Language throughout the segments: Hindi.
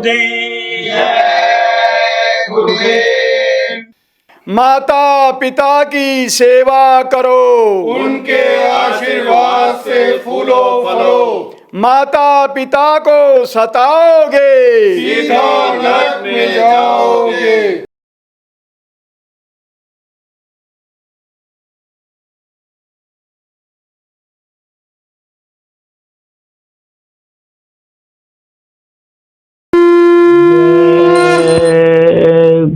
गुरुदेव। जय गुरुदेव। माता पिता की सेवा करो, उनके आशीर्वाद से फूलो फलो। माता पिता को सताओगे, सीधा नरक में जाओगे।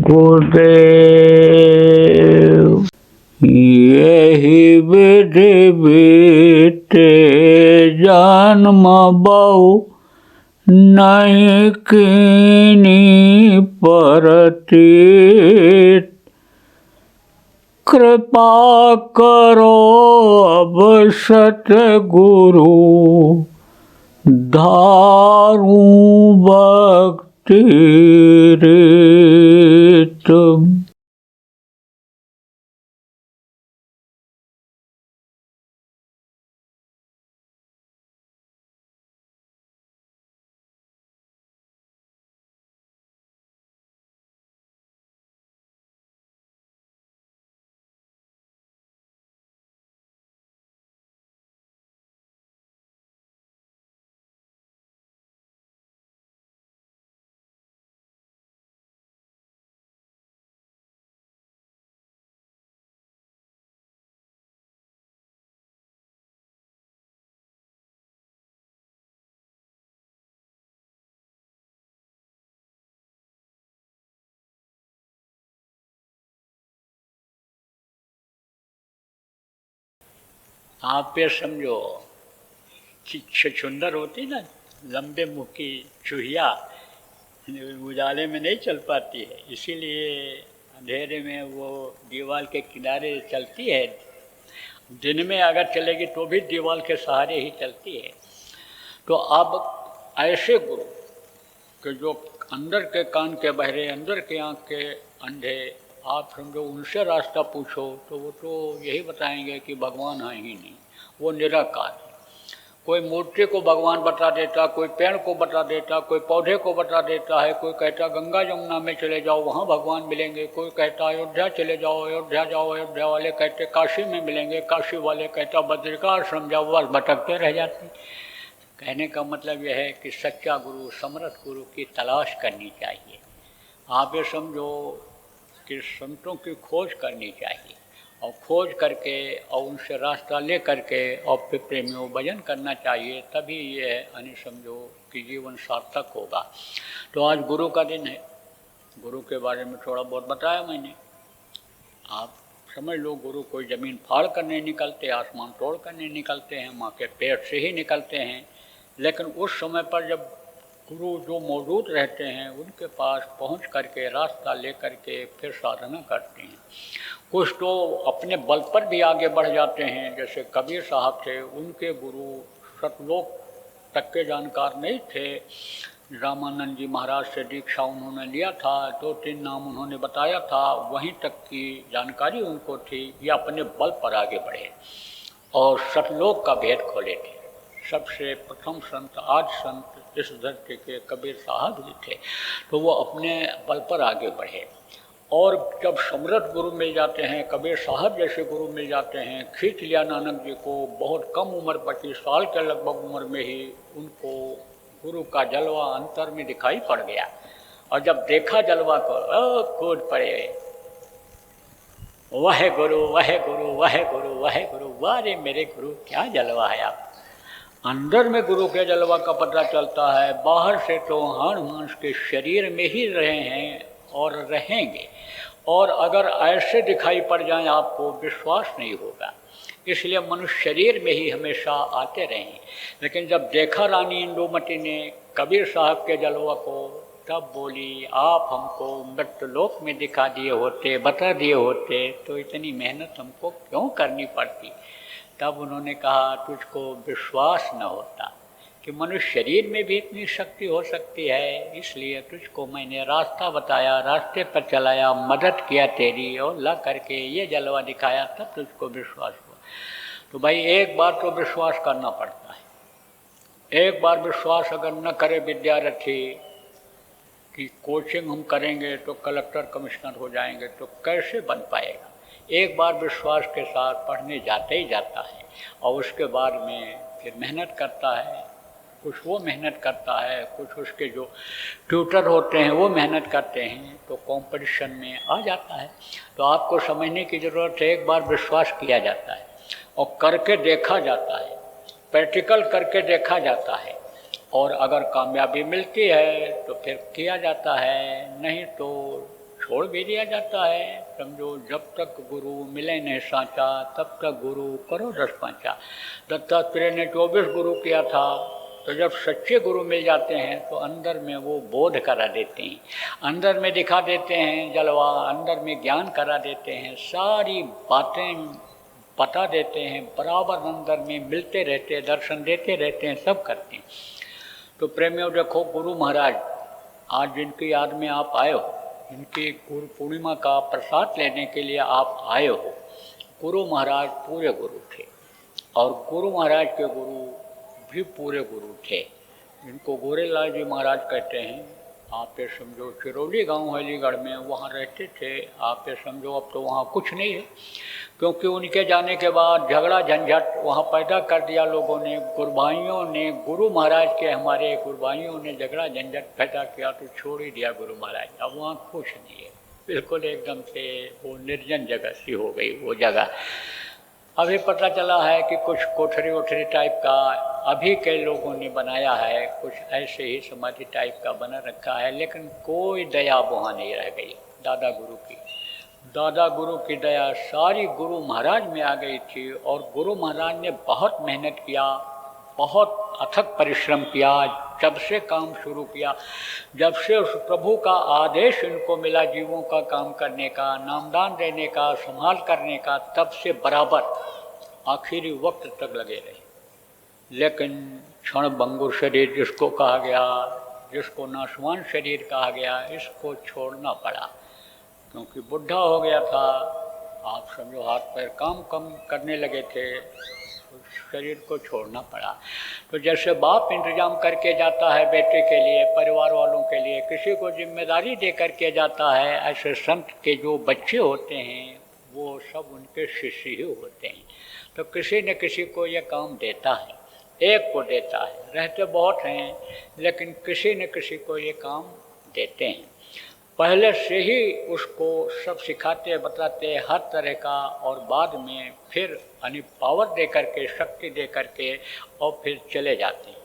गुरुदेव। यही विधि बीते जन्म बहु, नहीं कीनी परतीत। कृपा करो अब सतगुरु, धारूं भक्ति रीत। आप ये समझो कि छछुंदर होती ना, लंबे मुँह की चूहिया उजाले में नहीं चल पाती है, इसीलिए अंधेरे में वो दीवार के किनारे चलती है। दिन में अगर चलेगी तो भी दीवार के सहारे ही चलती है। तो अब ऐसे गुरु कि जो अंदर के कान के बहरे, अंदर के आँख के अंधे, आप समझो उनसे रास्ता पूछो तो वो तो यही बताएंगे कि भगवान है ही नहीं, वो निराकार है। कोई मूर्ति को भगवान बता देता, कोई पेड़ को बता देता, कोई पौधे को बता देता है, कोई कहता गंगा जमुना में चले जाओ वहाँ भगवान मिलेंगे, कोई कहता अयोध्या चले जाओ, अयोध्या जाओ, अयोध्या वाले कहते काशी में मिलेंगे, काशी वाले कहता बद्रिकाश्रम जाओ, बस भटकते रह जाते। कहने का मतलब यह है कि सच्चा गुरु, समर्थ गुरु की तलाश करनी चाहिए। आप ये समझो कि संतों की खोज करनी चाहिए, और खोज करके और उनसे रास्ता ले करके और फिर प्रेमियों भजन करना चाहिए, तभी ये यानी समझो कि जीवन सार्थक होगा। तो आज गुरु का दिन है, गुरु के बारे में थोड़ा बहुत बताया मैंने। आप समझ लो गुरु कोई ज़मीन फाड़ कर नहीं निकलते, आसमान तोड़ कर नहीं निकलते हैं, माँ के पेट से ही निकलते हैं। लेकिन उस समय पर जब गुरु जो मौजूद रहते हैं उनके पास पहुंच करके रास्ता ले करके फिर साधना करते हैं। कुछ तो अपने बल पर भी आगे बढ़ जाते हैं, जैसे कबीर साहब थे, उनके गुरु सतलोक तक के जानकार नहीं थे। रामानंद जी महाराज से दीक्षा उन्होंने लिया था, 2-3 नाम उन्होंने बताया था, वहीं तक की जानकारी उनको थी। ये अपने बल पर आगे बढ़े और सतलोक का भेद खोले थे। सबसे प्रथम संत, आज संत इस धरती के कबीर साहब ही थे। तो वो अपने बल पर आगे बढ़े, और जब समर्थ गुरु मिल जाते हैं, कबीर साहब जैसे गुरु मिल जाते हैं, खींच लिया नानक जी को। बहुत कम उम्र, 25 साल के लगभग उम्र में ही उनको गुरु का जलवा अंतर में दिखाई पड़ गया। और जब देखा जलवा को, कूद पड़े, वह गुरु, वह गुरु, वह गुरु, वह गुरु। वाह रे मेरे गुरु, क्या जलवा है आप। अंदर में गुरु के जलवा का पता चलता है, बाहर से तो हाड़ मांस के शरीर में ही रहे हैं और रहेंगे, और अगर ऐसे दिखाई पड़ जाए आपको विश्वास नहीं होगा। इसलिए मनुष्य शरीर में ही हमेशा आते रहें। लेकिन जब देखा रानी इंदुमती ने कबीर साहब के जलवा को, तब बोली आप हमको मृत्युलोक में दिखा दिए होते, बता दिए होते तो इतनी मेहनत हमको क्यों करनी पड़ती। तब उन्होंने कहा तुझको विश्वास न होता कि मनुष्य शरीर में भी इतनी शक्ति हो सकती है, इसलिए तुझको मैंने रास्ता बताया, रास्ते पर चलाया, मदद किया तेरी, और ला करके ये जलवा दिखाया, तब तुझको विश्वास हुआ। तो भाई एक बार तो विश्वास करना पड़ता है। एक बार विश्वास अगर न करे विद्यार्थी कि कोचिंग हम करेंगे तो कलेक्टर कमिश्नर हो जाएंगे, तो कैसे बन पाएगा। एक बार विश्वास के साथ पढ़ने जाते ही जाता है और उसके बाद में फिर मेहनत करता है, कुछ वो मेहनत करता है, कुछ उसके जो ट्यूटर होते हैं वो मेहनत करते हैं, तो कंपटीशन में आ जाता है। तो आपको समझने की ज़रूरत है, एक बार विश्वास किया जाता है और करके देखा जाता है, प्रैक्टिकल करके देखा जाता है, और अगर कामयाबी मिलती है तो फिर किया जाता है, नहीं तो छोड़ भी दिया जाता है। समझो, जब तक गुरु मिले नहीं साँचा तब तक गुरु करो 10 पाँचा। दत्तात्रेय ने 24 गुरु किया था, तो जब सच्चे गुरु मिल जाते हैं तो अंदर में वो बोध करा देते हैं, अंदर में दिखा देते हैं जलवा, अंदर में ज्ञान करा देते हैं, सारी बातें बता देते हैं, बराबर अंदर में मिलते रहते हैं, दर्शन देते रहते हैं, सब करते हैं। तो प्रेमियों देखो, गुरु महाराज आज जिनकी याद में आप आए हो, इनकी गुरु पूर्णिमा का प्रसाद लेने के लिए आप आए हो, गुरु महाराज पूरे गुरु थे और गुरु महाराज के गुरु भी पूरे गुरु थे, जिनको गोरेलाल जी महाराज कहते हैं। आप ये समझो चिरौली गांव अलीगढ़ में वहाँ रहते थे। आप ये समझो अब तो वहाँ कुछ नहीं है, क्योंकि उनके जाने के बाद झगड़ा झंझट वहाँ पैदा कर दिया लोगों ने, गुरुभाइयों ने, गुरु महाराज के हमारे गुरुभाइयों ने झगड़ा झंझट पैदा किया तो छोड़ ही दिया गुरु महाराज। अब वहाँ कुछ नहीं है, बिल्कुल एकदम से वो निर्जन जगह सी हो गई वो जगह। अभी पता चला है कि कुछ कोठरी वोठरी टाइप का अभी के लोगों ने बनाया है, कुछ ऐसे ही समाधि टाइप का बना रखा है, लेकिन कोई दया वहाँ नहीं रह गई दादा गुरु की। दादा गुरु की दया सारी गुरु महाराज में आ गई थी और गुरु महाराज ने बहुत मेहनत किया, बहुत अथक परिश्रम किया। जब से काम शुरू किया, जब से उस प्रभु का आदेश इनको मिला जीवों का काम करने का, नामदान देने का, संभाल करने का, तब से बराबर आखिरी वक्त तक लगे रहे। लेकिन क्षण भंगुर शरीर जिसको कहा गया, जिसको नाशवान शरीर कहा गया, इसको छोड़ना पड़ा, क्योंकि बुढ़ा हो गया था। आप समझो हाथ पैर काम कम करने लगे थे, शरीर को छोड़ना पड़ा। तो जैसे बाप इंतजाम करके जाता है बेटे के लिए, परिवार वालों के लिए, किसी को जिम्मेदारी दे करके जाता है, ऐसे संत के जो बच्चे होते हैं वो सब उनके शिष्य ही होते हैं। तो किसी न किसी को ये काम देता है, एक को देता है, रहते बहुत हैं लेकिन किसी न किसी को ये काम देते हैं। पहले से ही उसको सब सिखाते बताते हर तरह का, और बाद में फिर यानी पावर दे करके, शक्ति दे करके और फिर चले जाते हैं।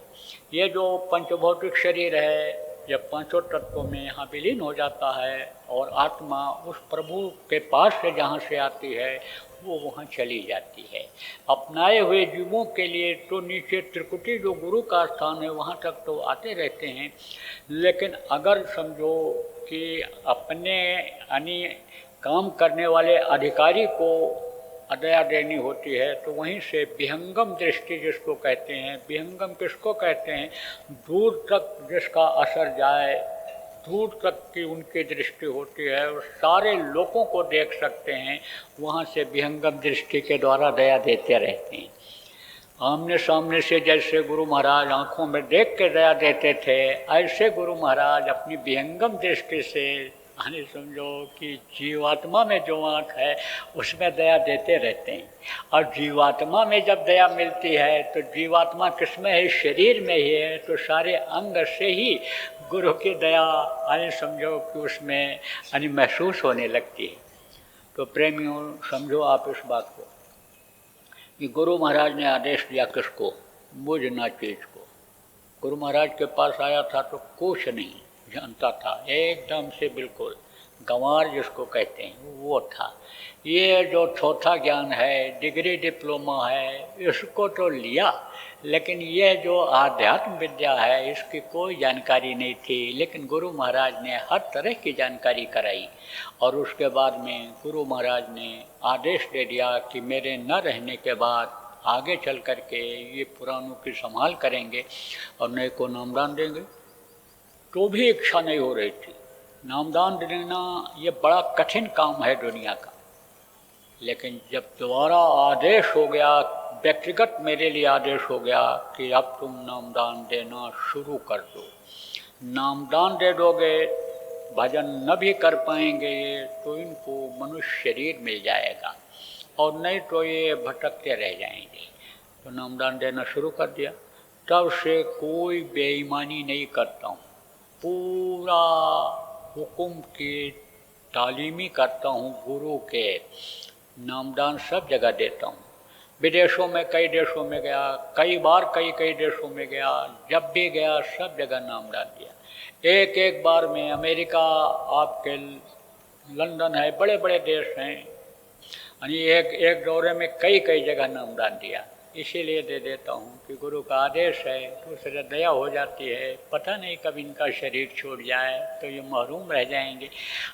ये जो पंचभौतिक शरीर है जब पांचों तत्वों में यहाँ विलीन हो जाता है और आत्मा उस प्रभु के पास से जहाँ से आती है वो वहाँ चली जाती है। अपनाए हुए जीवों के लिए तो नीचे त्रिकुटी जो गुरु का स्थान है वहाँ तक तो आते रहते हैं, लेकिन अगर समझो कि अपने यानी काम करने वाले अधिकारी को अदया देनी होती है तो वहीं से विहंगम दृष्टि जिसको कहते हैं, विहंगम किसको कहते हैं, दूर तक जिसका असर जाए, दूर तक की उनकी दृष्टि होती है और सारे लोगों को देख सकते हैं, वहाँ से विहंगम दृष्टि के द्वारा दया देते रहते हैं। आमने सामने से जैसे गुरु महाराज आँखों में देख के दया देते थे, ऐसे गुरु महाराज अपनी विहंगम दृष्टि से यानी समझो कि जीवात्मा में जो आँख है उसमें दया देते रहते हैं। और जीवात्मा में जब दया मिलती है तो जीवात्मा किसमें है, शरीर में ही है, तो सारे अंग से ही गुरु की दया यानी समझो कि उसमें यानी महसूस होने लगती है। तो प्रेमियों समझो आप इस बात को कि गुरु महाराज ने आदेश दिया किसको, बुझना चीज़ को। गुरु महाराज के पास आया था तो कुछ नहीं जानता था, एकदम से बिल्कुल गंवार जिसको कहते हैं वो था। ये जो चौथा ज्ञान है, डिग्री डिप्लोमा है, इसको तो लिया, लेकिन ये जो आध्यात्म विद्या है इसकी कोई जानकारी नहीं थी। लेकिन गुरु महाराज ने हर तरह की जानकारी कराई और उसके बाद में गुरु महाराज ने आदेश दे दिया कि मेरे न रहने के बाद आगे चल कर के ये पुराणों की संभाल करेंगे और नए को नामदान देंगे। तो भी इच्छा नहीं हो रही थी। नामदान देना ये बड़ा कठिन काम है दुनिया का, लेकिन जब दोबारा आदेश हो गया, व्यक्तिगत मेरे लिए आदेश हो गया कि अब तुम नामदान देना शुरू कर दो, नामदान दे दोगे भजन न भी कर पाएंगे तो इनको मनुष्य शरीर मिल जाएगा, और नहीं तो ये भटकते रह जाएंगे। तो नामदान देना शुरू कर दिया। तब से कोई बेईमानी नहीं करता हूँ, पूरा हुक्म की तालीमी करता हूँ, गुरु के नामदान सब जगह देता हूँ। विदेशों में कई देशों में गया, कई बार कई देशों में गया, जब भी गया सब जगह नामदान दिया। एक एक बार में अमेरिका, आपके लंदन है, बड़े बड़े देश हैं, यानी एक दौरे में कई जगह नामदान दिया। इसीलिए दे देता हूँ कि गुरु का आदेश है, तो उससे दया हो जाती है। पता नहीं कब इनका शरीर छूट जाए तो ये महरूम रह जाएंगे।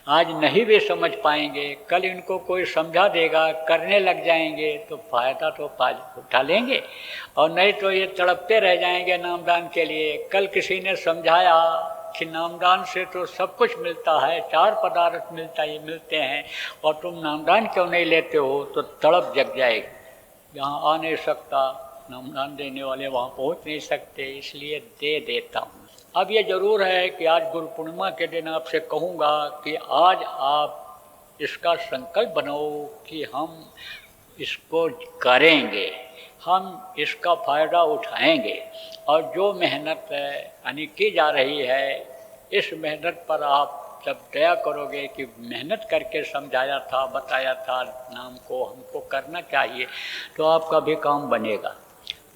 आज नहीं भी समझ पाएंगे, कल इनको कोई समझा देगा, करने लग जाएंगे तो फ़ायदा तो उठा लेंगे, और नहीं तो ये तड़पते रह जाएंगे नामदान के लिए। कल किसी ने समझाया कि नामदान से तो सब कुछ मिलता है, 4 पदार्थ मिलते हैं, और तुम नामदान क्यों नहीं लेते हो, तो तड़प जग जाएगी। यहाँ आ नहीं सकता, नामदान देने वाले वहाँ पहुँच नहीं सकते, इसलिए दे देता हूँ। अब ये ज़रूर है कि आज गुरु पूर्णिमा के दिन आपसे कहूँगा कि आज आप इसका संकल्प बनाओ कि हम इसको करेंगे, हम इसका फ़ायदा उठाएंगे, और जो मेहनत यानी की जा रही है, इस मेहनत पर आप जब दया करोगे कि मेहनत करके समझाया था, बताया था नाम को हमको करना चाहिए, तो आपका भी काम बनेगा।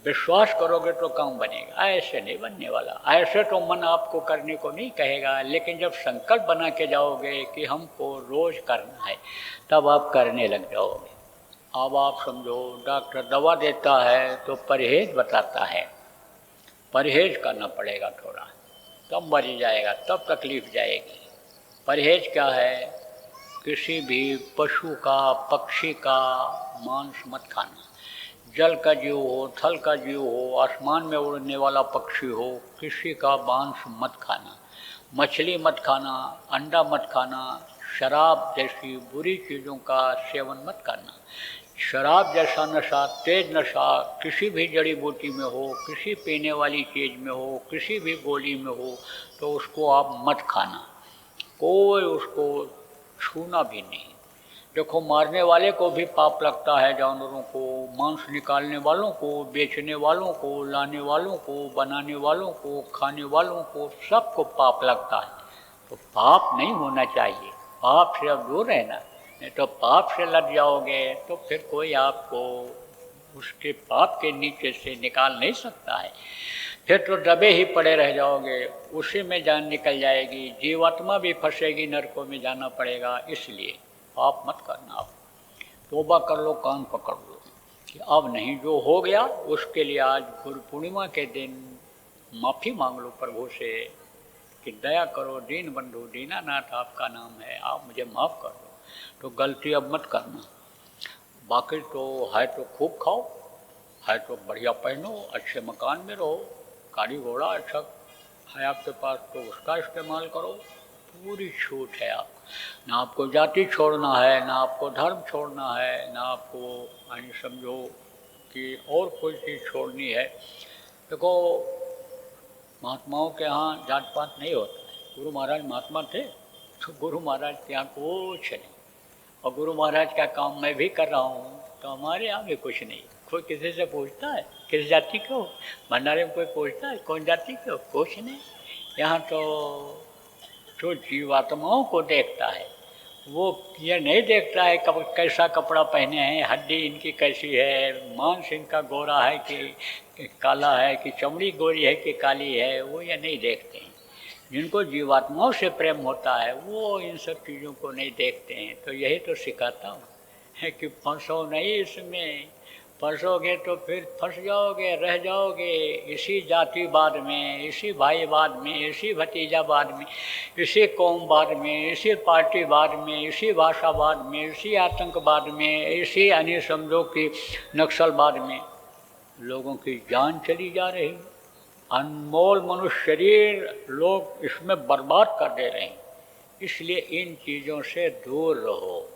विश्वास करोगे तो काम बनेगा, ऐसे नहीं बनने वाला। ऐसे तो मन आपको करने को नहीं कहेगा, लेकिन जब संकल्प बना के जाओगे कि हमको रोज़ करना है, तब आप करने लग जाओगे। अब आप समझो, डॉक्टर दवा देता है तो परहेज बताता है, परहेज करना पड़ेगा थोड़ा, तब मर जाएगा, तब तकलीफ जाएगी। परहेज क्या है? किसी भी पशु का, पक्षी का मांस मत खाना। जल का जीव हो, थल का जीव हो, आसमान में उड़ने वाला पक्षी हो, किसी का मांस मत खाना। मछली मत खाना, अंडा मत खाना, शराब जैसी बुरी चीज़ों का सेवन मत करना। शराब जैसा नशा, तेज नशा किसी भी जड़ी बूटी में हो, किसी पीने वाली चीज़ में हो, किसी भी गोली में हो, तो उसको आप मत खाना। कोई उसको छूना भी नहीं। देखो, मारने वाले को भी पाप लगता है, जानवरों को, मांस निकालने वालों को, बेचने वालों को, लाने वालों को, बनाने वालों को, खाने वालों को, सबको पाप लगता है। तो पाप नहीं होना चाहिए, पाप से अब दूर रहना, नहीं तो पाप से लग जाओगे तो फिर कोई आपको उसके पाप के नीचे से निकाल नहीं सकता है। फिर तो दबे ही पड़े रह जाओगे, उसी में जान निकल जाएगी, जीवात्मा भी फंसेगी, नरकों में जाना पड़ेगा। इसलिए पाप मत करना। आप तौबा कर लो, कान पकड़ लो कि अब नहीं, जो हो गया उसके लिए आज गुरु पूर्णिमा के दिन माफ़ी मांग लो प्रभु से कि दया करो, दीन बंधु दीनानाथ आपका नाम है, आप मुझे माफ़ कर दो। तो गलती अब मत करना। बाकी तो है तो खूब खाओ, है तो बढ़िया पहनो, अच्छे मकान में रहो, गाड़ी घोड़ा अच्छा है आपके पास तो उसका इस्तेमाल करो, पूरी छूट है। आप ना आपको जाति छोड़ना है, ना आपको धर्म छोड़ना है, ना आपको यानी समझो कि और कोई चीज़ छोड़नी है। देखो, महात्माओं के यहाँ जात पात नहीं होता है। गुरु महाराज महात्मा थे, तो गुरु महाराज के यहाँ कुछ नहीं, और गुरु महाराज का काम मैं भी कर रहा हूँ, तो हमारे यहाँ भी कुछ नहीं। कोई किसी से पूछता है किस जाति के हो? भंडारे में कोई पूछता है कौन जाति के हो? कुछ नहीं। यहाँ तो जो जीवात्माओं को देखता है वो ये नहीं देखता है कैसा कपड़ा पहने हैं, हड्डी इनकी कैसी है, मांस इनका गोरा है कि काला है, कि चमड़ी गोरी है कि काली है, वो ये नहीं देखते हैं। जिनको जीवात्माओं से प्रेम होता है वो इन सब चीज़ों को नहीं देखते हैं। तो यही तो सिखाता हूँ है कि फंसो नहीं इसमें, फंसोगे तो फिर फंस जाओगे, रह जाओगे इसी जातिवाद में, इसी भाईवाद में, इसी भतीजावाद में, इसी कौमवाद में, इसी पार्टीवाद में, इसी भाषावाद में, इसी आतंकवाद में, इसी यानी समझो कि नक्सलवाद में लोगों की जान चली जा रही। अनमोल मनुष्य शरीर लोग इसमें बर्बाद कर दे रहे हैं। इसलिए इन चीज़ों से दूर रहो।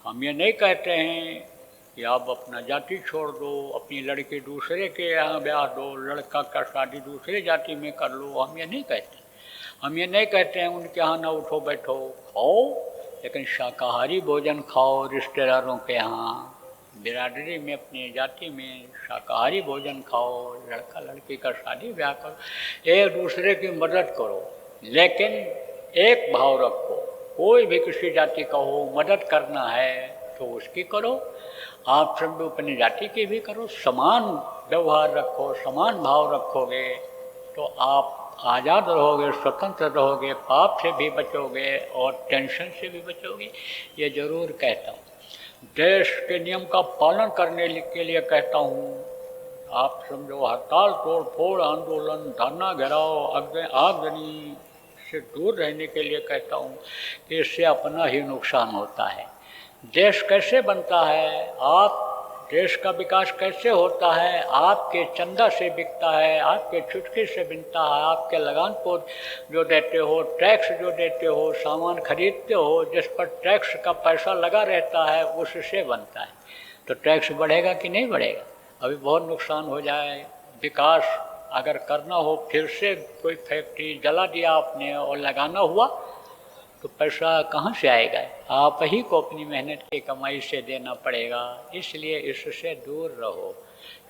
हम ये नहीं कहते हैं कि आप अपना जाति छोड़ दो, अपनी लड़की दूसरे के यहाँ ब्याह दो, लड़का का शादी दूसरे जाति में कर लो, हम ये नहीं कहते। हम ये नहीं कहते हैं उनके यहाँ ना उठो बैठो, खाओ, लेकिन शाकाहारी भोजन खाओ। रिश्तेदारों के यहाँ, बिरादरी में, अपनी जाति में शाकाहारी भोजन खाओ। लड़का लड़की का शादी ब्याह करो, एक दूसरे की मदद करो, लेकिन एक भाव रखो। कोई भी किसी जाति का हो, मदद करना है तो उसकी करो, आप सब अपनी जाति की भी करो। समान व्यवहार रखो, समान भाव रखोगे तो आप आज़ाद रहोगे, स्वतंत्र रहोगे, पाप से भी बचोगे और टेंशन से भी बचोगे। ये जरूर कहता हूँ। देश के नियम का पालन करने के लिए कहता हूँ। आप समझो, हड़ताल, तोड़ फोड़, आंदोलन, धरना, घेराव, आगजनी से दूर रहने के लिए कहता हूँ कि इससे अपना ही नुकसान होता है। देश कैसे बनता है, आप देश का विकास कैसे होता है, आपके चंदा से बिकता है, आपके चुटकी से बिकता है, आपके लगान को जो देते हो, टैक्स जो देते हो, सामान खरीदते हो, जिस पर टैक्स का पैसा लगा रहता है, उससे बनता है। तो टैक्स बढ़ेगा कि नहीं बढ़ेगा? अभी बहुत नुकसान हो जाए। विकास अगर करना हो, फिर से कोई फैक्ट्री जला दिया आपने और लगाना हुआ तो पैसा कहाँ से आएगा? आप ही को अपनी मेहनत की कमाई से देना पड़ेगा। इसलिए इससे दूर रहो,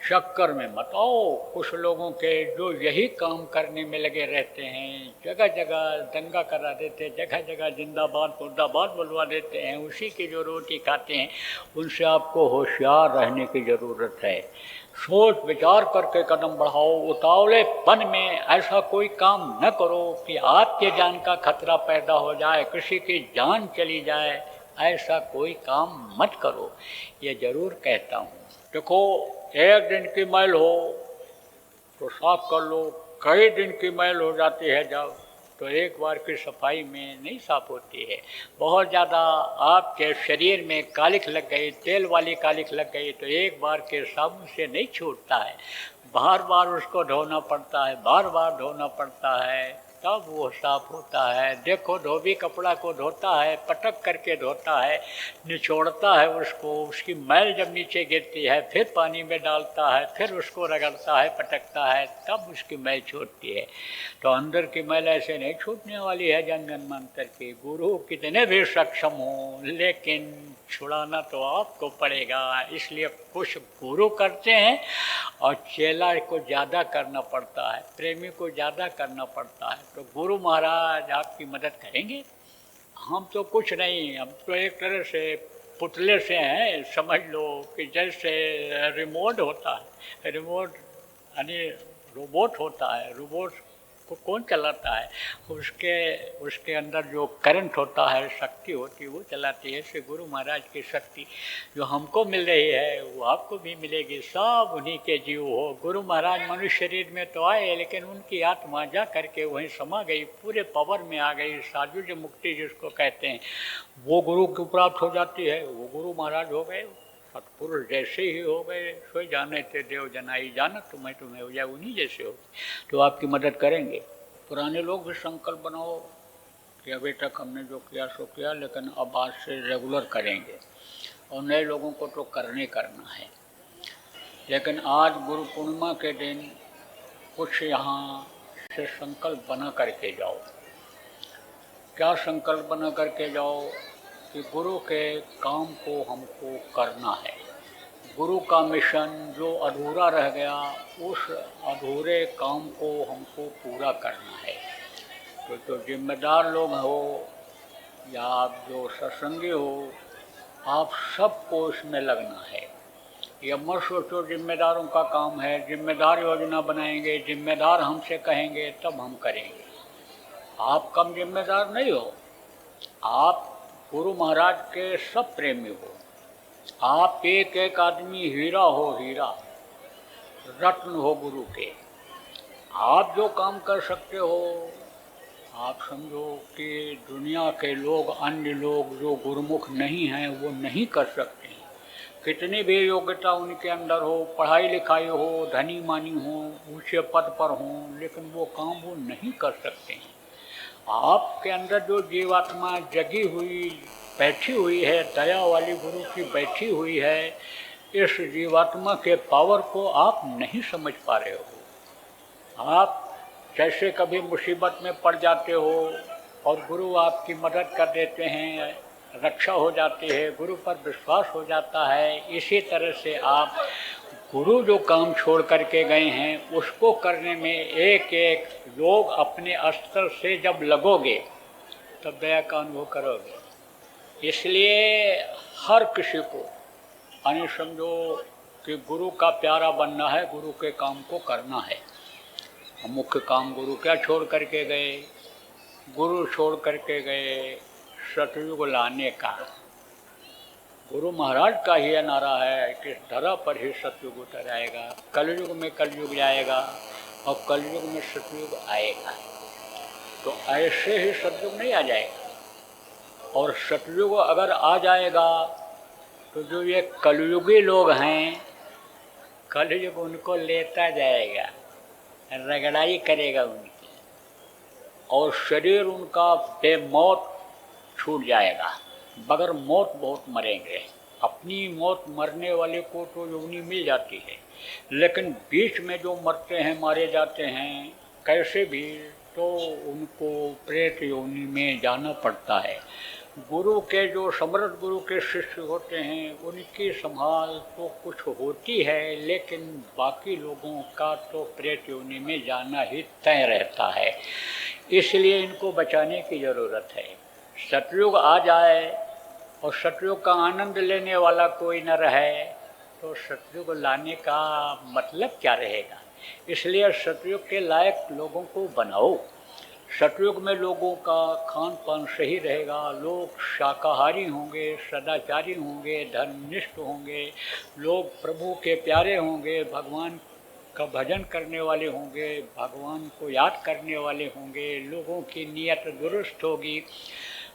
चक्कर में मत आओ। कुछ लोगों के जो यही काम करने में लगे रहते हैं, जगह जगह दंगा करा देते, जगह जगह जिंदाबाद मुर्दाबाद बुलवा देते हैं, उसी की जो रोटी खाते हैं, उनसे आपको होशियार रहने की ज़रूरत है। सोच विचार करके कदम बढ़ाओ। उतावलेपन में ऐसा कोई काम न करो कि आपके जान का खतरा पैदा हो जाए, किसी की जान चली जाए। ऐसा कोई काम मत करो, ये जरूर कहता हूँ। देखो, एक दिन की मैल हो तो साफ कर लो, कई दिन की मैल हो जाती है जब, तो एक बार की सफाई में नहीं साफ होती है। बहुत ज़्यादा आपके शरीर में कालिख लग गई, तेल वाली कालिख लग गई, तो एक बार के साबुन से नहीं छूटता है, बार बार उसको धोना पड़ता है, बार बार धोना पड़ता है, तब वो साफ होता है। देखो, धोबी कपड़ा को धोता है, पटक करके धोता है, निचोड़ता है उसको, उसकी मैल जब नीचे गिरती है फिर पानी में डालता है, फिर उसको रगड़ता है, पटकता है, तब उसकी मैल छूटती है। तो अंदर की मैल ऐसे नहीं छूटने वाली है जन गण मंत्र की। गुरु कितने भी सक्षम हो, लेकिन छुड़ाना तो आपको पड़ेगा। इसलिए कुछ गुरु करते हैं और चेला को ज़्यादा करना पड़ता है, प्रेमी को ज़्यादा करना पड़ता है। तो गुरु महाराज आपकी मदद करेंगे। हम तो कुछ नहीं, हम तो एक तरह से पुतले से हैं, समझ लो कि जैसे रिमोट होता है, रिमोट यानी रोबोट होता है, रोबोट को कौन चलाता है? उसके अंदर जो करंट होता है, शक्ति होती है, वो चलाती है। ऐसे गुरु महाराज की शक्ति जो हमको मिल रही है वो आपको भी मिलेगी। सब उन्हीं के जीव हो। गुरु महाराज मनुष्य शरीर में तो आए, लेकिन उनकी आत्मा जा करके वहीं समा गई, पूरे पावर में आ गई। साजुज मुक्ति जिसको कहते हैं, वो गुरु को प्राप्त हो जाती है, वो गुरु महाराज हो गए। सतपुरुष जैसे ही हो गए, सोई जाने थे देव जनाई, जानत तुम्हें तुम्हें हो जाए, उन्हीं जैसे हो, तो आपकी मदद करेंगे। पुराने लोग भी संकल्प बनाओ कि अभी तक हमने जो किया सो किया, लेकिन अब आज से रेगुलर करेंगे, और नए लोगों को तो करना है। लेकिन आज गुरु पूर्णिमा के दिन कुछ यहाँ से संकल्प बना करके जाओ। क्या संकल्प बना करके जाओ? कि गुरु के काम को हमको करना है। गुरु का मिशन जो अधूरा रह गया, उस अधूरे काम को हमको पूरा करना है। तो जो जिम्मेदार लोग हो या आप जो सत्संगी हो, आप सबको इसमें लगना है। ये मत सोचो जिम्मेदारों का काम है, जिम्मेदार योजना बनाएंगे, जिम्मेदार हमसे कहेंगे तब हम करेंगे। आप कम जिम्मेदार नहीं हो, आप गुरु महाराज के सब प्रेमी हो। आप एक एक आदमी हीरा हो, हीरा रत्न हो गुरु के। आप जो काम कर सकते हो, आप समझो कि दुनिया के लोग, अन्य लोग जो गुरुमुख नहीं हैं, वो नहीं कर सकते हैं। कितनी भी योग्यता उनके अंदर हो, पढ़ाई लिखाई हो, धनी मानी हो, ऊंचे पद पर हों, लेकिन वो काम वो नहीं कर सकते हैं। आपके अंदर जो जीवात्मा जगी हुई, बैठी हुई है, दया वाली गुरु की बैठी हुई है, इस जीवात्मा के पावर को आप नहीं समझ पा रहे हो। आप जैसे कभी मुसीबत में पड़ जाते हो और गुरु आपकी मदद कर देते हैं, रक्षा हो जाती है, गुरु पर विश्वास हो जाता है, इसी तरह से आप गुरु जो काम छोड़ करके गए हैं उसको करने में एक एक लोग अपने स्तर से जब लगोगे तब दया का अनुभव करोगे। इसलिए हर किसी को यानी समझो कि गुरु का प्यारा बनना है, गुरु के काम को करना है। मुख्य काम गुरु क्या छोड़ करके गए? गुरु छोड़ करके गए सतयुग लाने का। गुरु महाराज का ही नारा है कि धरा पर ही सतयुग उतर आएगा, कलयुग में कलयुग जाएगा और कलयुग में सतयुग आएगा। तो ऐसे ही सतयुग नहीं आ जाएगा। और सतयुग अगर आ जाएगा तो जो ये कलयुगी लोग हैं, कलयुग उनको लेता जाएगा, रगड़ाई करेगा उनकी, और शरीर उनका बेमौत छूट जाएगा। बगैर मौत बहुत मरेंगे। अपनी मौत मरने वाले को तो योनि मिल जाती है, लेकिन बीच में जो मरते हैं, मारे जाते हैं कैसे भी, तो उनको प्रेत योनि में जाना पड़ता है। गुरु के जो समर्थ गुरु के शिष्य होते हैं उनकी संभाल तो कुछ होती है, लेकिन बाकी लोगों का तो प्रेत योनि में जाना ही तय रहता है। इसलिए इनको बचाने की ज़रूरत है। सतयुग आ जाए और सतयुग का आनंद लेने वाला कोई न रहे तो सतयुग लाने का मतलब क्या रहेगा। इसलिए सतयुग के लायक लोगों को बनाओ। सतयुग में लोगों का खान पान सही रहेगा, लोग शाकाहारी होंगे, सदाचारी होंगे, धर्मनिष्ठ होंगे, लोग प्रभु के प्यारे होंगे, भगवान का भजन करने वाले होंगे, भगवान को याद करने वाले होंगे, लोगों की नीयत दुरुस्त होगी,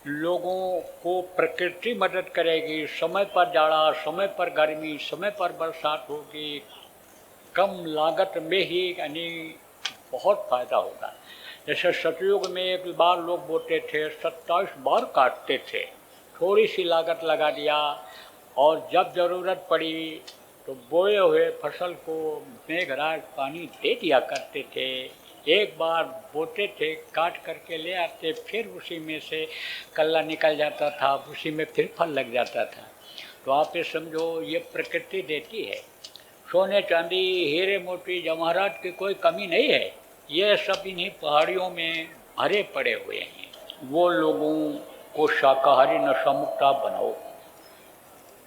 लोगों को प्रकृति मदद करेगी, समय पर जाड़ा, समय पर गर्मी, समय पर बरसात होगी, कम लागत में ही यानी बहुत फ़ायदा होगा। जैसे सतयुग में एक बार लोग बोते थे, 27 बार काटते थे, थोड़ी सी लागत लगा दिया और जब ज़रूरत पड़ी तो बोए हुए फसल को मेघराज पानी दे दिया करते थे। एक बार बोते थे, काट करके ले आते, फिर उसी में से कल्ला निकल जाता था, उसी में फिर फल लग जाता था। तो आप ये समझो ये प्रकृति देती है। सोने चांदी हीरे मोती जवाहरात की कोई कमी नहीं है, ये सब इन्हीं पहाड़ियों में भरे पड़े हुए हैं। वो लोगों को शाकाहारी नशा मुक्त बनाओ।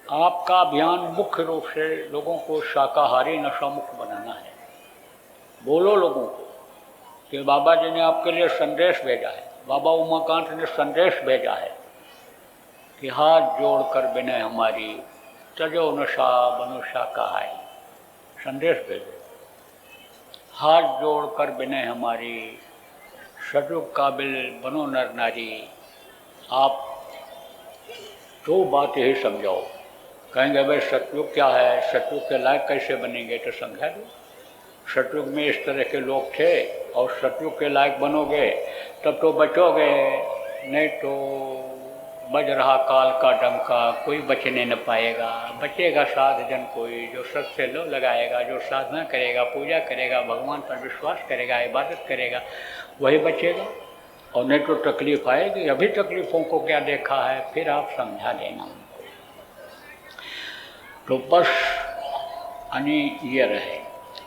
आपका अभियान मुख्य रूप से लोगों को शाकाहारी नशा मुक्त बनाना है। बोलो लोगों को कि बाबा जी ने आपके लिए संदेश भेजा है, बाबा उमाकांत ने संदेश भेजा है कि हाथ जोड़कर बिना हमारी तजो नशा बनो शाकाहारी। संदेश भेजो, हाथ जोड़कर बिना हमारी सजुग काबिल बनो नर नारी। आप दो बात यही समझाओ। कहेंगे भाई सतयुग क्या है, सतयुग के लायक कैसे बनेंगे, तो समझा दो। सतयुग में इस तरह के लोग थे और सतयुग के लायक बनोगे तब तो बचोगे, नहीं तो बज रहा काल का डंका, कोई बचने न पाएगा। बचेगा साध जन कोई जो सत से लो लगाएगा, जो साधना करेगा, पूजा करेगा, भगवान पर विश्वास करेगा, इबादत करेगा, वही बचेगा। और नहीं तो तकलीफ आएगी। अभी तकलीफ़ों को क्या देखा है, फिर आप समझा देना उनको। तो बस यानी ये रहे।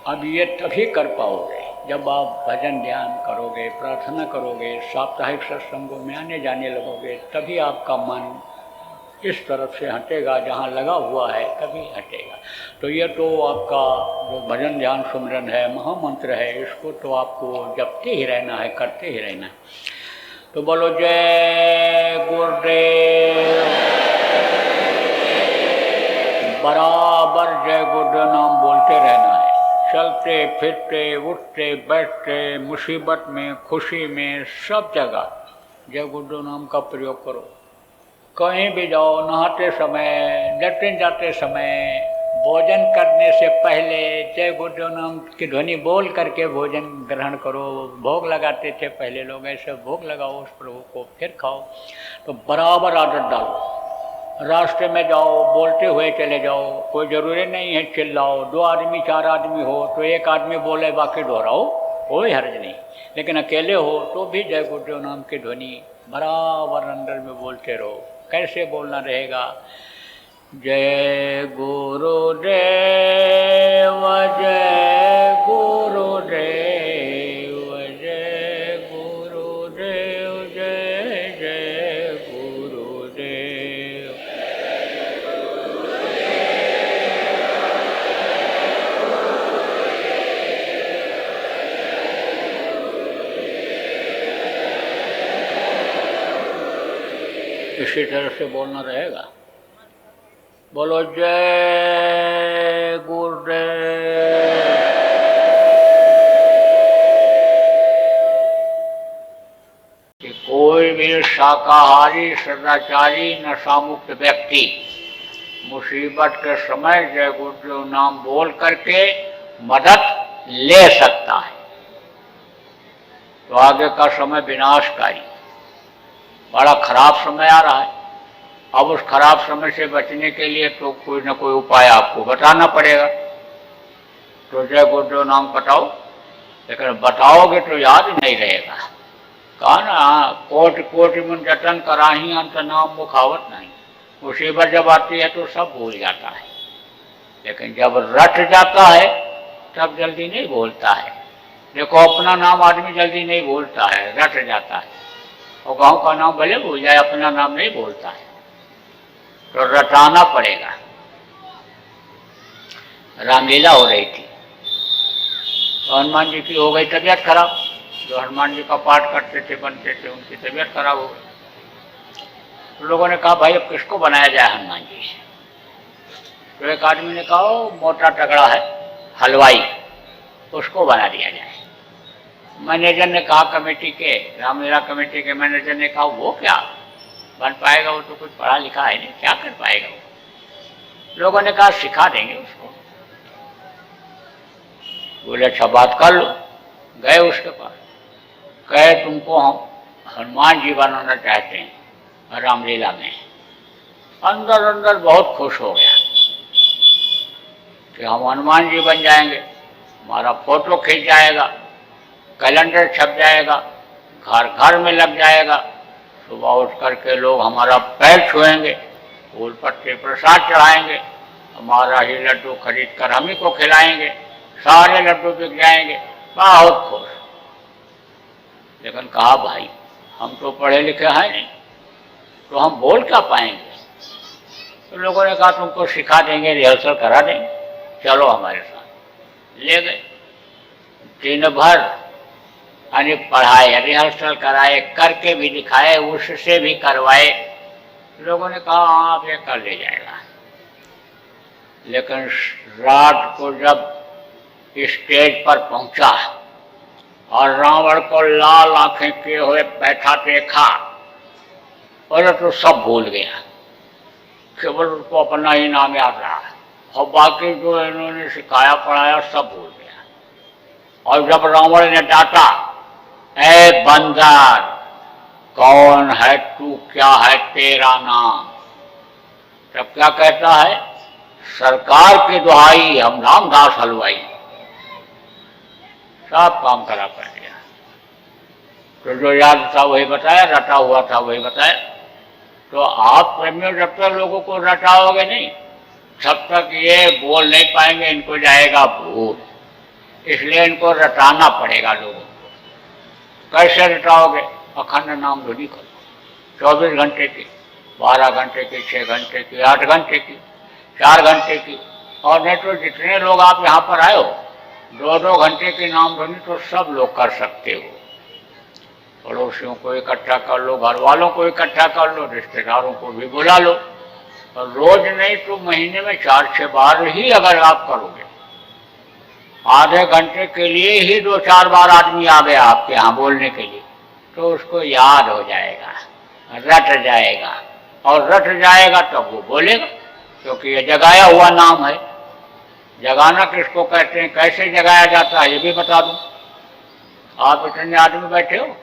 अब ये तभी कर पाओगे जब आप भजन ध्यान करोगे, प्रार्थना करोगे, साप्ताहिक सत्संगों में आने जाने लगोगे, तभी आपका मन इस तरफ से हटेगा, जहाँ लगा हुआ है तभी हटेगा। तो ये तो आपका जो भजन ध्यान सुमरन है, महामंत्र है, इसको तो आपको जपते ही रहना है, करते ही रहना है। तो बोलो जय गुरुदेव। बराबर जय गुरुदेव नाम बोलते रहना है। चलते फिरते उठते बैठते, मुसीबत में खुशी में सब जगह जय गुरुदेव नाम का प्रयोग करो। कहीं भी जाओ, नहाते समय, लेटने जाते समय, भोजन करने से पहले जय गुरुदेव नाम की ध्वनि बोल करके भोजन ग्रहण करो। भोग लगाते थे पहले लोग, ऐसे भोग लगाओ उस प्रभु को, फिर खाओ। तो बराबर आदत डालो। रास्ते में जाओ, बोलते हुए चले जाओ। कोई ज़रूरी नहीं है चिल्लाओ। 2 आदमी 4 आदमी हो तो एक आदमी बोले बाकी दोहराओ, कोई हर्ज नहीं। लेकिन अकेले हो तो भी जय गुरुदेव नाम की ध्वनि बराबर अंदर में बोलते रहो। कैसे बोलना रहेगा? जय गुरुदेव, जय गुरुदेव, जय गुरुदेव, जय जय गुरुदेव। इसी तरह से बोलना रहेगा। बोलो जय गुरुदेव। कि कोई भी शाकाहारी, सदाचारी, नशामुक्त व्यक्ति मुसीबत के समय जय गुरुदेव नाम बोल करके मदद ले सकता है। तो आगे का समय विनाशकारी, बड़ा खराब समय आ रहा है। अब उस खराब समय से बचने के लिए तो कोई ना कोई उपाय आपको बताना पड़ेगा। तो जय गुरुदेव नाम बताओ, लेकिन बताओगे तो याद नहीं रहेगा। कहा ना, कोटि कोटि मुन जतन कराही अंत नाम मुखावत नहीं। मुसीबत जब आती है तो सब भूल जाता है, लेकिन जब रट जाता है तब जल्दी नहीं बोलता है। देखो, अपना नाम आदमी जल्दी नहीं बोलता है, रट जाता है। और गांव का नाम भले भूल जाए, अपना नाम नहीं बोलता है। तो रटाना पड़ेगा। रामलीला हो रही थी तो हनुमान जी की हो गई तबीयत खराब। जो हनुमान जी का पाठ करते थे, बनते थे, उनकी तबीयत खराब हो गई। तो लोगों ने कहा, भाई अब किसको बनाया जाए हनुमान जी से? तो एक आदमी ने कहा, मोटा तगड़ा है हलवाई, उसको बना दिया जाए। मैनेजर ने कहा, कमेटी के, रामलीला कमेटी के मैनेजर ने कहा, वो क्या बन पाएगा? वो तो कुछ पढ़ा लिखा है नहीं, क्या कर पाएगा वो? लोगों ने कहा, सिखा देंगे उसको। बोले, अच्छा बात कर लो। गए उसके पास, कहे तुमको हम हनुमान जी बनाना चाहते हैं रामलीला में। अंदर अंदर बहुत खुश हो गया कि हम हनुमान जी बन जाएंगे, हमारा फोटो खींच जाएगा, कैलेंडर छप जाएगा, घर घर में लग जाएगा। सुबह उठ करके लोग हमारा पैर छुएंगे, फूल पत्ते प्रसाद चढ़ाएंगे, हमारा ही लड्डू खरीद कर हम ही को खिलाएंगे, सारे लड्डू बिक जाएंगे, बहुत खुश। लेकिन कहा, भाई हम तो पढ़े लिखे हैं नहीं, तो हम बोल क्या पाएंगे? तो लोगों ने कहा, तुमको सिखा देंगे, रिहर्सल करा देंगे, चलो हमारे साथ। ले गए। दिन भर यानी पढ़ाए, रिहर्सल कराए, करके भी दिखाए, उससे भी करवाए। लोगों ने कहा, हाँ आप ये कर ले जाएगा। लेकिन रात को जब स्टेज पर पहुंचा और रावण को लाल आंखें किए हुए बैठा देखा, और तो सब भूल गया, केवल उसको अपना ही नाम याद रहा, और बाकी जो इन्होंने सिखाया पढ़ाया सब भूल गया। और जब रावण ने डांटा, ऐ बंदर, कौन है तू, क्या है तेरा नाम? तब क्या कहता है, सरकार की दुहाई, हम रामदास हलवाई। सब काम करा कर दिया। तो जो याद था वही बताया, रटा हुआ था वही बताया। तो आप प्रेमियों जब तक लोगों को रटाओगे नहीं, तब तक ये बोल नहीं पाएंगे, इनको जाएगा भूत। इसलिए इनको रटाना पड़ेगा लोगों को। कैसे रटाओगे? अखंड नाम धुनी करो, 24 घंटे की, 12 घंटे की, 6 घंटे की, 8 घंटे की, 4 घंटे की। और नहीं तो जितने लोग आप यहाँ पर आए हो, 2-2 घंटे की नाम धुनी तो सब लोग कर सकते हो। पड़ोसियों को इकट्ठा कर लो, घर वालों को इकट्ठा कर लो, रिश्तेदारों को भी बुला लो। और रोज नहीं तो महीने में 4-6 बार ही अगर आप करोगे, आधे घंटे के लिए ही 2-4 बार आदमी आ गया आपके यहाँ बोलने के लिए, तो उसको याद हो जाएगा, रट जाएगा। और रट जाएगा तब वो बोलेगा, क्योंकि ये जगाया हुआ नाम है। जगाना किसको कहते हैं, कैसे जगाया जाता है, ये भी बता दूं। आप इतने आदमी बैठे हो,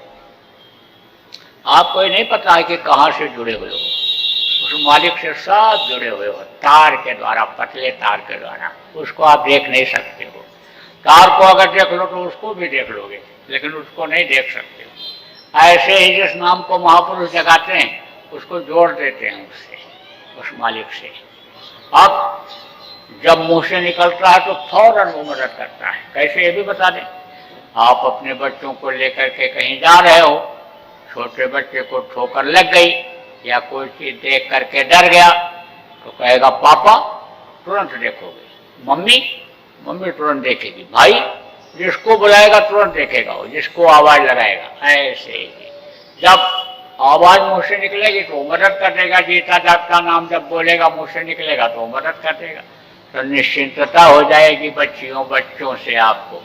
आपको ये नहीं पता है कि कहाँ से जुड़े हुए हो। उस मालिक से सब जुड़े हुए हो, तार के द्वारा, पतले तार के द्वारा। उसको आप देख नहीं सकते हो। तार को अगर देख लो तो उसको भी देख लोगे, लेकिन उसको नहीं देख सकते। ऐसे ही जिस नाम को महापुरुष जगाते हैं उसको जोड़ देते हैं उससे, उस मालिक से। अब जब मुंह से निकलता है तो फौरन वो मदद करता है। कैसे, ये भी बता दें। आप अपने बच्चों को लेकर के कहीं जा रहे हो, छोटे बच्चे को ठोकर लग गई या कोई चीज देख करके डर गया तो कहेगा पापा, तुरंत देखोगे। मम्मी, मम्मी तुरंत देखेगी। भाई, जिसको बुलाएगा तुरंत देखेगा वो, जिसको आवाज लगाएगा। ऐसे ही जब आवाज मुंह से निकलेगी तो मदद कर देगा। जीता जागता नाम जब बोलेगा, मुंह से निकलेगा तो मदद कर देगा। तो निश्चिंतता हो जाएगी बच्चों से आपको।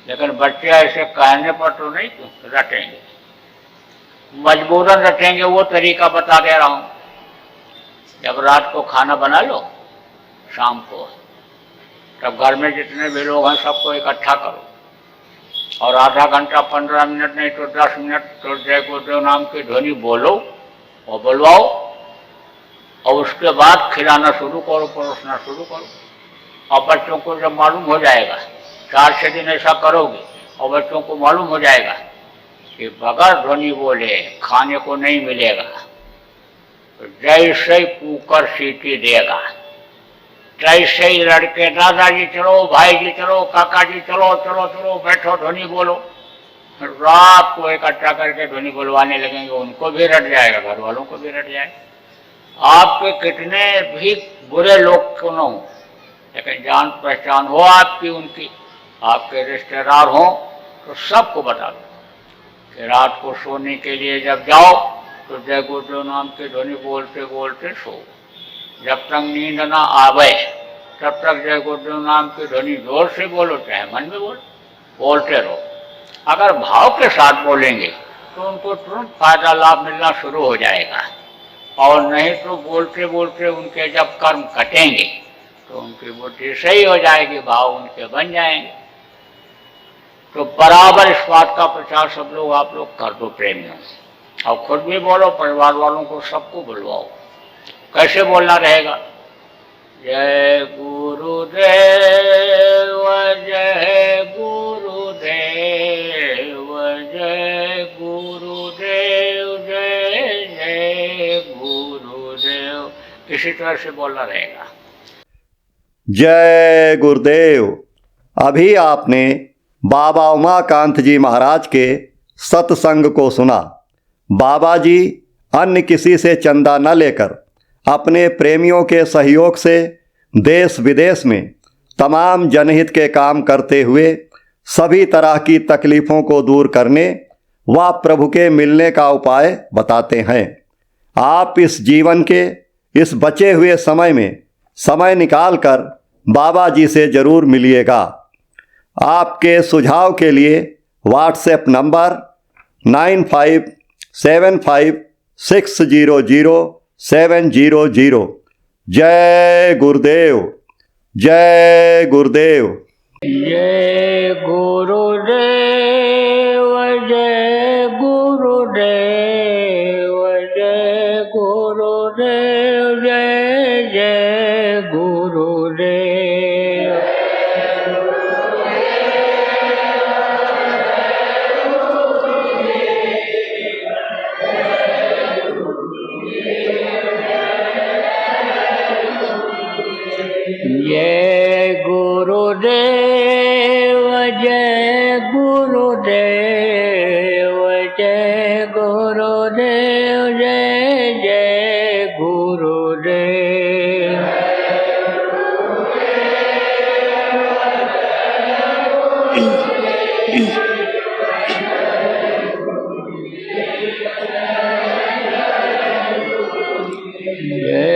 लेकिन बच्चे ऐसे कहने पर तो नहीं रटेंगे, मजबूरन रटेंगे। वो तरीका बता दे रहा हूं। जब रात को खाना बना लो, शाम को, तब घर में जितने भी लोग हैं सबको इकट्ठा करो और आधा घंटा 15 मिनट नहीं तो 10 मिनट तो जय गुरुदेव नाम की ध्वनि बोलो और बुलवाओ, और उसके बाद खिलाना शुरू करो, परोसना शुरू करो। और बच्चों को जब मालूम हो जाएगा, 4-6 दिन ऐसा करोगे और बच्चों को मालूम हो जाएगा कि बगैर ध्वनि बोले खाने को नहीं मिलेगा, तो जैसे ही कुकर सीटी देगा तैसे ही लड़के, दादाजी चलो, भाई जी चलो, काका जी चलो, चलो चलो बैठो, ध्वनि बोलो। रात को इकट्ठा करके ध्वनि बुलवाने लगेंगे। उनको भी रट जाएगा, घर वालों को भी रट जाएगा। आपके कितने भी बुरे लोग क्यों न हो, लेकिन जान पहचान हो आपकी उनकी, आपके रिश्तेदार हो, तो सबको बता दो कि रात को सोने के लिए जब जाओ तो जय गुरुदेव नाम की ध्वनि बोलते बोलते सो। जब तक नींद ना आवे तब तक जय गुरुदेव नाम की ध्वनि जोर से बोलो, चाहे मन में बोलते रहो। अगर भाव के साथ बोलेंगे तो उनको तुरंत फायदा लाभ मिलना शुरू हो जाएगा, और नहीं तो बोलते बोलते उनके जब कर्म कटेंगे तो उनकी बुद्धि सही हो जाएगी, भाव उनके बन जाएंगे। तो बराबर इस बात का प्रचार सब लोग, आप लोग कर दो प्रेमियों, और खुद भी बोलो, परिवार वालों को सबको बुलवाओ। कैसे बोलना रहेगा? जय गुरुदेव, जय गुरुदेव, जय गुरुदेव, जय जय गुरुदेव। इसी तरह से बोलना रहेगा। जय गुरुदेव। अभी आपने बाबा उमाकांत जी महाराज के सत्संग को सुना। बाबा जी अन्य किसी से चंदा न लेकर अपने प्रेमियों के सहयोग से देश विदेश में तमाम जनहित के काम करते हुए सभी तरह की तकलीफ़ों को दूर करने व प्रभु के मिलने का उपाय बताते हैं। आप इस जीवन के इस बचे हुए समय में समय निकालकर बाबा जी से ज़रूर मिलिएगा। आपके सुझाव के लिए व्हाट्सएप नंबर 9575600700। जय गुरुदेव, जय गुरुदेव। जय गुरुदेव, जय गुरुदेव, जय गुरुदेव, जय जय गुरुदेव। जय गुरुदेव, जय गुरुदेव, जय गुरुदेव, जय जय गुरुदेव। जय